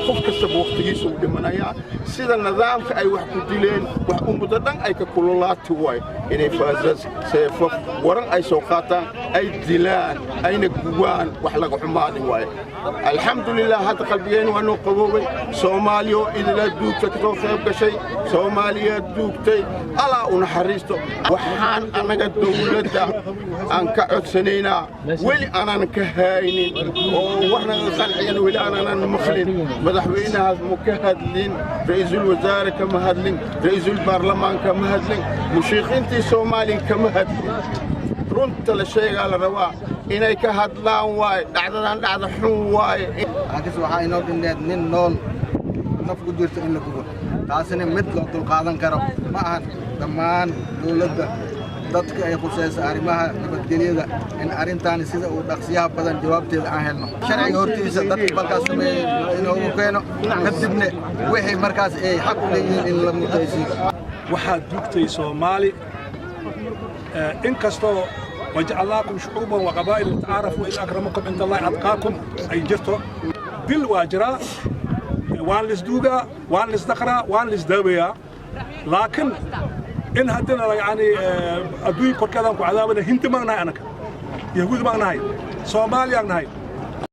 qof kasta waqtigiisa u dhimanaya sida nidaamka ay wax ku dileen wax umada dhan ay ka kululaati way inay faasas seefaf waran ay soo qaataan ay dilaan ayna guwaan wax laga xumaadin way alxamdulillah hada qalbigeena waa noo qaboobay Soomaaliya idila duugta ka soo qayb gashay Soomaaliya duugtay ala una xariisto waxaan anaga dawladda aan ka codsanaynaa wali aanan ka haynin oo waxna saxiyana wali aanan maqlin madaxweynaha mukahadlin ra'iisul wasaare kama hadlin ra'iisul baarlamaan kama hadlin mushiiqiintii Soomaaliya kama hadlin runta la sheegaa la rabaa inay ka hadlaan waay dhacdadan dhacda xun waay halkaas waxa inoo dhindeed nin nool naf ku jirto in la gubo taasina mid la dul qaadan karo ma ahan dhammaan dawladda dadka ay khusayso arrimaha nabadgelyada in arintan sida uu dhaqsiyaha badan jawaabteeda aan helno sharciga hortiisa dadka balkaas sameeyay inuu keeno kadibna wixii markaas ay xaq u leeyihiin in la mutaysiyo waxaa dugtay Soomaali in kasto وجعلناكم شعوبا وقبائل لتعارفوا إن أكرمكم عند الله أتقاكم أي جرتو دل واجرا وان لسدوغا وان لسدقرا وان لسدابيا لكن إن هدنا يعني أدوي كل كلام وعذابنا هنت ما نهاي أنك يهود ما نهاي Soomaaliya nahay